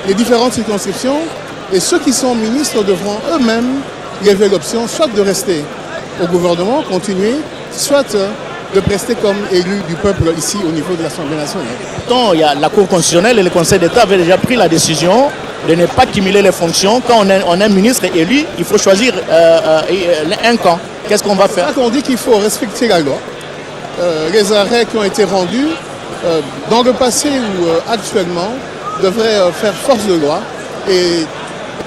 L: les différentes circonscriptions, et ceux qui sont ministres devront eux-mêmes lever l'option soit de rester au gouvernement, continuer, soit de rester comme élu du peuple ici au niveau de l'Assemblée nationale.
J: Pourtant, il y a la Cour constitutionnelle et le Conseil d'État avaient déjà pris la décision de ne pas cumuler les fonctions. Quand on est ministre élu, il faut choisir un camp. Qu'est-ce qu'on va faire?
L: C'est ça qu'on dit qu'il faut respecter la loi. Les arrêts qui ont été rendus dans le passé ou actuellement devraient faire force de loi. Et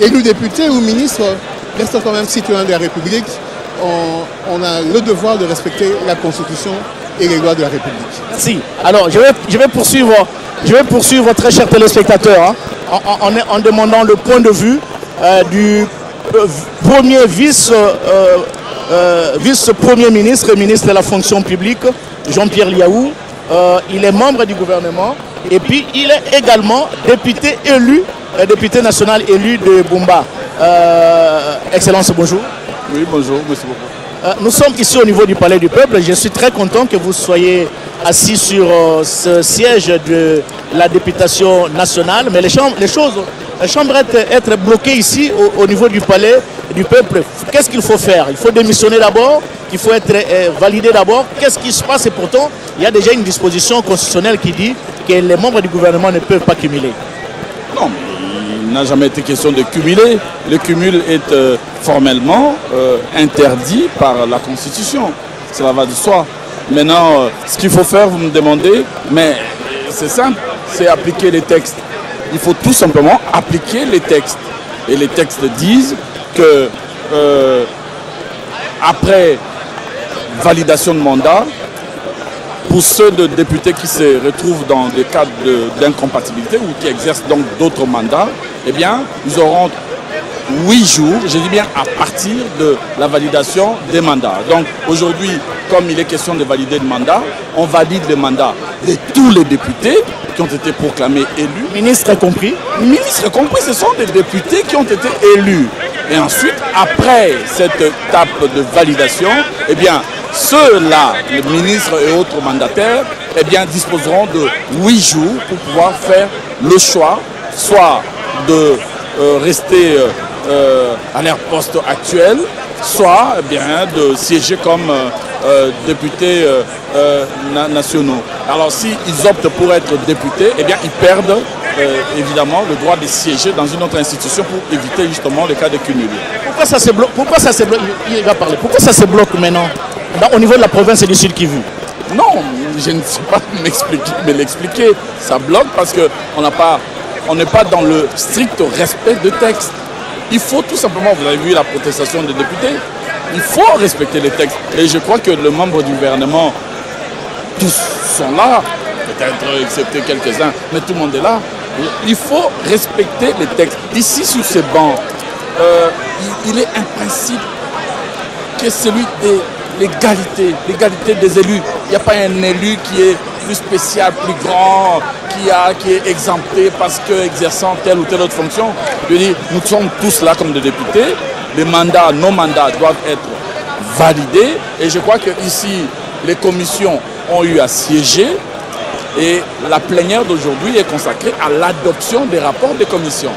L: élus députés ou ministres restent quand même citoyens de la République. On a le devoir de respecter la Constitution et les lois de la République.
J: Merci. Alors, je vais poursuivre, très chers téléspectateurs, en demandant le point de vue du premier vice-premier ministre et ministre de la fonction publique, Jean-Pierre Liaou. il est membre du gouvernement et puis il est également député élu, député national élu de Bumba. Excellence, bonjour.
M: Oui, bonjour, merci beaucoup.
J: Nous sommes ici au niveau du Palais du Peuple. Je suis très content que vous soyez assis sur ce siège de la députation nationale. Mais les choses semblent être bloquées ici au niveau du Palais du Peuple. Qu'est-ce qu'il faut faire? Il faut démissionner d'abord, il faut être validé d'abord. Qu'est-ce qui se passe? Et pourtant, il y a déjà une disposition constitutionnelle qui dit que les membres du gouvernement ne peuvent pas cumuler.
M: Non, mais il n'a jamais été question de cumuler. Le cumul est formellement interdit par la Constitution. Cela va de soi. Maintenant, ce qu'il faut faire, vous me demandez, mais c'est simple, c'est appliquer les textes. Il faut tout simplement appliquer les textes. Et les textes disent que après validation de mandat, pour ceux de députés qui se retrouvent dans des cas d'incompatibilité ou qui exercent donc d'autres mandats, eh bien, ils auront 8 jours, je dis bien à partir de la validation des mandats. Donc aujourd'hui, comme il est question de valider le mandat, on valide le mandat de tous les députés qui ont été proclamés élus.
J: Ministres compris?
M: Ministres compris, ce sont des députés qui ont été élus. Et ensuite, après cette étape de validation, eh bien, ceux-là, les ministres et autres mandataires, eh bien, disposeront de 8 jours pour pouvoir faire le choix, soit de rester à leur poste actuel, soit eh bien, de siéger comme députés nationaux. Alors s'ils optent pour être députés, eh bien, ils perdent évidemment le droit de siéger dans une autre institution pour éviter justement le cas de cumul.
J: Pourquoi ça se bloque? Pourquoi ça se bloque? Il va parler. Pourquoi ça se bloque maintenant au niveau de la province et du Sud Kivu?
M: Non, je ne sais pas l'expliquer. Ça bloque parce qu'on n'est pas dans le strict respect de texte. Il faut tout simplement, vous avez vu la protestation des députés, il faut respecter les textes. Et je crois que les membres du gouvernement, tous sont là, peut-être excepté quelques-uns, mais tout le monde est là. Il faut respecter les textes. Ici, sur ces bancs, il est un principe qui est celui de l'égalité des élus. Il n'y a pas un élu qui est plus spécial, plus grand, qui est exempté parce qu'exerçant telle ou telle autre fonction. Je veux dire, nous sommes tous là comme des députés. Les mandats, nos mandats doivent être validés. Et je crois qu'ici, les commissions ont eu à siéger. Et la plénière d'aujourd'hui est consacrée à l'adoption des rapports des commissions.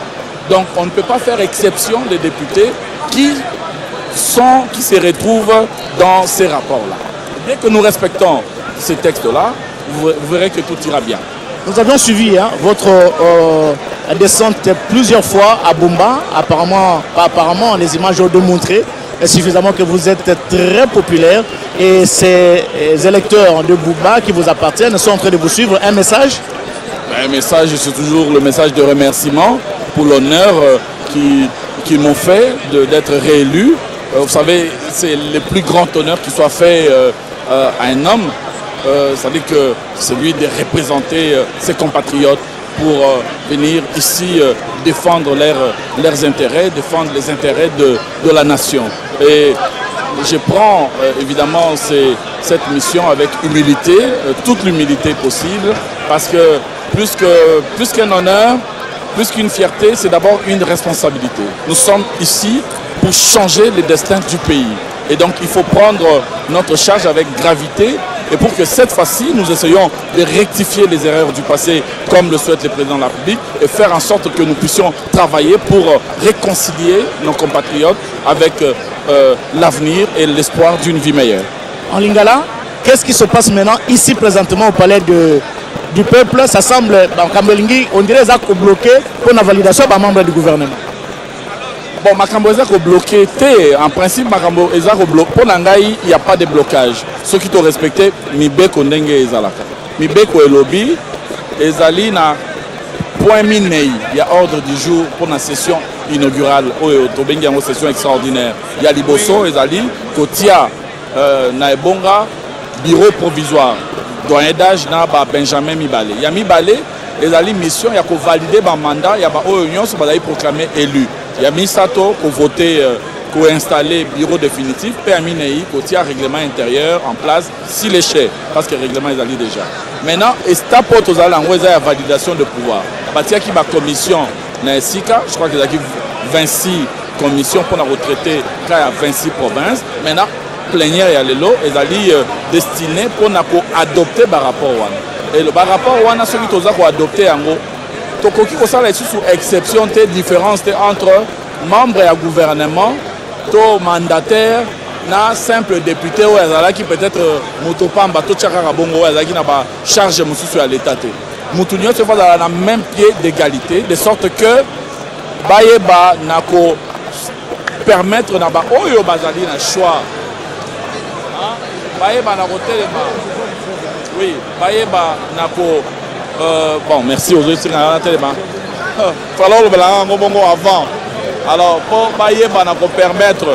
M: Donc on ne peut pas faire exception des députés qui se retrouvent dans ces rapports-là. Dès que nous respectons ces textes-là, vous verrez que tout ira bien.
J: Nous avions suivi votre descente plusieurs fois à Bumba. Apparemment, les images ont démontré suffisamment que vous êtes très populaire et ces électeurs de Bumba qui vous appartiennent sont en train de vous suivre. Un message?
M: Un message, c'est toujours le message de remerciement pour l'honneur qu'ils m'ont fait d'être réélu. Vous savez, c'est le plus grand honneur qui soit fait à un homme. C'est-à-dire que c'est lui de représenter ses compatriotes pour venir ici défendre leurs intérêts, défendre les intérêts de la nation. Et je prends évidemment cette mission avec humilité, toute l'humilité possible, parce que plus qu'un honneur, plus qu'une fierté, c'est d'abord une responsabilité. Nous sommes ici pour changer le destin du pays. Et donc il faut prendre notre charge avec gravité. Et pour que cette fois-ci, nous essayons de rectifier les erreurs du passé, comme le souhaite le président de la République, et faire en sorte que nous puissions travailler pour réconcilier nos compatriotes avec l'avenir et l'espoir d'une vie meilleure.
J: En Lingala, qu'est-ce qui se passe maintenant ici présentement au palais du peuple? Ça semble, dans Kambelingi, on dirait qu'ils ont bloqué pour la validation par membre du gouvernement.
M: Bon, Makambo est bloqué. En principe, Makambo est bloqué. Pour Nangaï, il n'y a pas de blocage. Ceux qui t'ont respecté, Mibeko Ndenge Ezalaka. Mibeko et lobby, Ezali na point minei. Il y a ordre du jour pour la session inaugurale. Il y a une session extraordinaire. Il y a Liboso, Ezali, Kotia, Naebonga, bureau provisoire. Doyen d'âge, Benjamin Mibale. Il y a Mibale, Ezali mission, il y a qu'on valider le mandat, il y a une union, il y a proclamé élu. Il y a Misato pour voter pour installer bureau définitif, permis côté règlement intérieur en place si les chers, parce que le règlement est allé déjà. Maintenant, et c'est pour tous la validation de pouvoir. Batia qui ma commission na SICA, je crois qu'il y a 26 commissions pour la retraiter quand il y a 26 provinces. Maintenant, plénière et allélo, ils allaient destiné pour adopter le rapport. Et le rapport, ceux qui ont adopté en gros, tokoki ko sala sous exception de différence entre membres et gouvernement, to mandataire, na simple député ou ezala qui peut-être motopamba to tchaka bongo ezala qui n'a pas charge mususu à l'état. Mutunyo se fait dans le même pied d'égalité de sorte que bayeba nako permettre na ba oyo bazali na choix. Bayeba nako telema. Oui, bayeba nako bon, merci aux autres qui sont là. Falloir le bongo avant. Alors, pour permettre,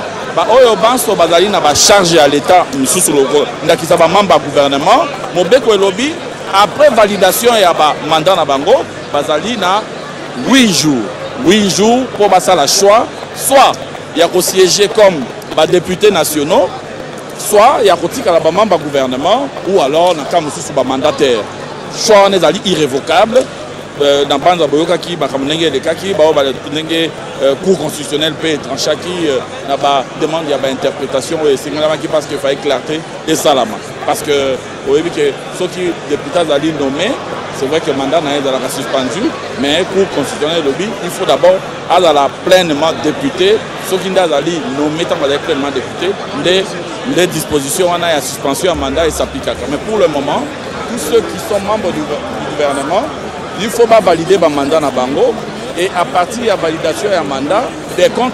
M: oyo banso bazali na ba charge à l'État, sous le ndaki sa ba membre gouvernement, mobeko lobby après validation et ba mandat na bango, bazali na 8 jours. 8 jours pour basa la choix, soit il y a ko siéger comme ba députés nationaux, soit il y a ko tika la ba membre gouvernement ou alors na ka sous ba mandataire. Choix on est irrévocable dans bande boyoka qui ba kamnenge de kaki ba ba nenge cour constitutionnel peut trancher qui na ba demande ya ba interprétation et c'est qui parce qu'il fallait clarté et salama parce que vous voyez que ceux qui députés ali nommé c'est vrai que le mandat n'a pas suspendu mais cour constitutionnel lobby il faut d'abord à la pleinement député ceux qui n'a ali nommé tant que pleinement député des dispositions on a suspension à mandat et s'applique mais pour le moment tous ceux qui sont membres du gouvernement, il faut pas valider le mandat na bango et à partir de la validation du mandat, des comptes